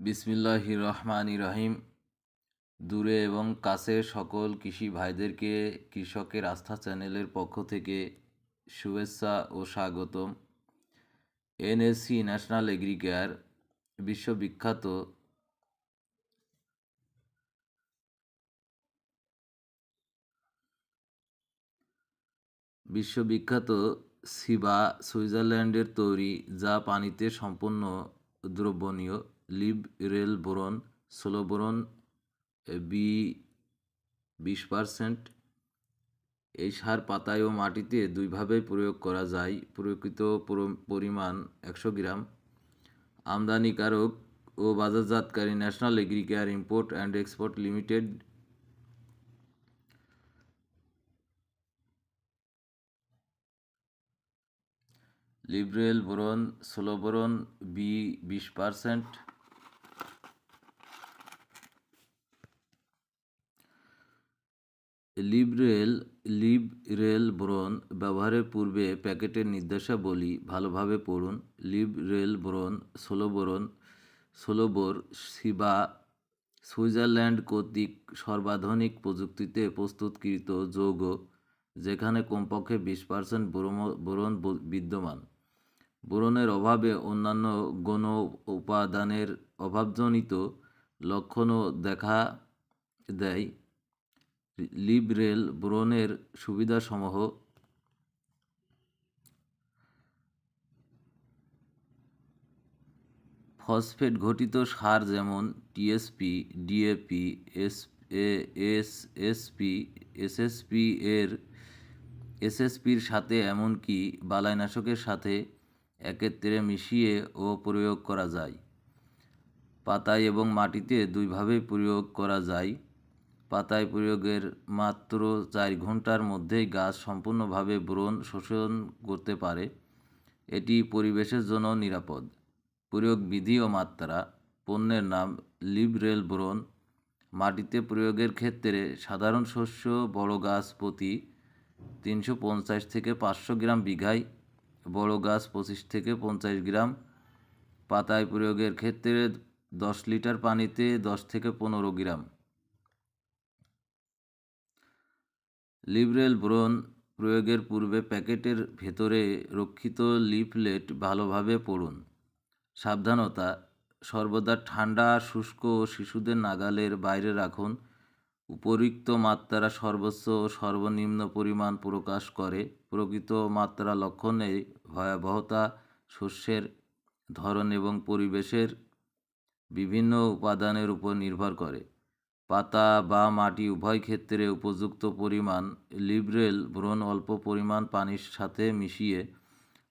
বিসমিল্লাহির রহমানির রহিম। দূরে এবং কাছে সকল কৃষি ভাইদেরকে কৃষকের আস্থা চ্যানেলের পক্ষ থেকে শুভেচ্ছা ও স্বাগতম। এনএসসি ন্যাশনাল এগ্রিকেয়ার বিশ্ববিখ্যাত সিবা সুইজারল্যান্ডের তৈরি, যা পানিতে সম্পূর্ণ দ্রবণীয়। লিবরেল বোরন, সোলো বোরন বি 20%। এই সার পাতায় ও মাটিতে দুইভাবেই প্রয়োগ করা যায়। প্রকৃত পরিমাণ 100 গ্রাম। আমদানিকারক ও বাজারজাতকারী national Agricare import and export limited. Librel boron, solo boron B 20%। Librel boron ব্যবহারের পূর্বে প্যাকেটের নির্দেশাবলী ভালোভাবে পড়ুন। লিবরেল বোরন, সোলোবোর সিবা সুইজারল্যান্ড কর্তৃক সর্বাধুনিক প্রযুক্তিতে প্রস্তুতকৃত যৌগ, যেখানে কমপক্ষে 20% বোরন বিদ্যমান। বোরনের অভাবে অন্যান্য গৌণ উপাদানের অভাবজনিত লক্ষণও দেখা দেয়। লিবরেল বোরনের সুবিধাসমূহ: ফসফেট ঘটিত সার যেমন টিএসপি, ডিএপি, এসএসপির সাথে এমনকি বালাইনাশকের সাথে একত্রে মিশিয়ে ও প্রয়োগ করা যায়। পাতায় এবং মাটিতে দুইভাবেই প্রয়োগ করা যায়। পাতায় প্রয়োগের মাত্র 4 ঘন্টার মধ্যেই গাছ সম্পূর্ণভাবে বোরন শোষণ করতে পারে। এটি পরিবেশের জন্য নিরাপদ। প্রয়োগ বিধি ও মাত্রা: পণ্যের নাম লিবরেল বোরন। মাটিতে প্রয়োগের ক্ষেত্রে সাধারণ শস্য বড় গাছ প্রতি 350 থেকে 500 গ্রাম বিঘায়, বড় গাছ 25 থেকে 50 গ্রাম। পাতায় প্রয়োগের ক্ষেত্রে 10 লিটার পানিতে 10 থেকে 15 গ্রাম। লিবরেল বোরন প্রয়োগের পূর্বে প্যাকেটের ভেতরে রক্ষিত লিফলেট ভালোভাবে পড়ুন। সাবধানতা: সর্বদা ঠান্ডা, শুষ্ক ও শিশুদের নাগালের বাইরে রাখুন। উপরিক্ত মাত্রা সর্বোচ্চ ও সর্বনিম্ন পরিমাণ প্রকাশ করে। প্রকৃত মাত্রা লক্ষণে ভয়াবহতা শস্যের ধরন এবং পরিবেশের বিভিন্ন উপাদানের উপর নির্ভর করে। পাতা বা মাটি উভয় ক্ষেত্রে উপযুক্ত পরিমাণ লিবরেল বোরন অল্প পরিমাণ পানির সাথে মিশিয়ে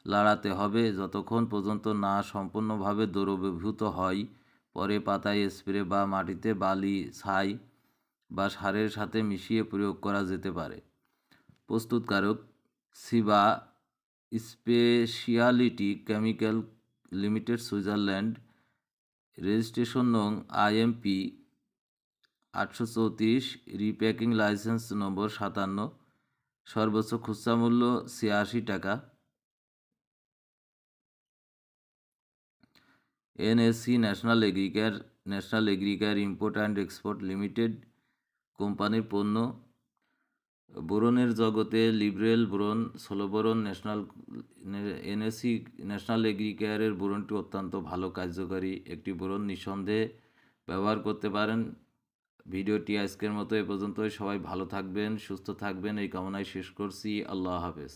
লাড়াতে হবে যতক্ষণ পর্যন্ত না সম্পূর্ণভাবে দ্রবীভূত হয়। পরে পাতায় স্প্রে বা মাটিতে বালি, ছাই বা সারের সাথে মিশিয়ে প্রয়োগ করা যেতে পারে। প্রস্তুতকারক Ciba speciality chemical limited, Switzerland. Registration নং IMP 834, রিপ্যাকিং লাইসেন্স নম্বর 57। সর্বোচ্চ খুচরা মূল্য 86 টাকা। NSC national Agricare import and export limited কোম্পানির পণ্য। বোরনের জগতে Librel boron, solo boron, NSC national এগ্রিকেয়ারের বোরনটি অত্যন্ত ভালো কার্যকারী একটি বোরন। নিঃসন্দেহে ব্যবহার করতে পারেন। ভিডিওটি আজকের মতো এ পর্যন্তই। সবাই ভালো থাকবেন, সুস্থ থাকবেন এই কামনায় শেষ করছি। আল্লাহ হাফেজ।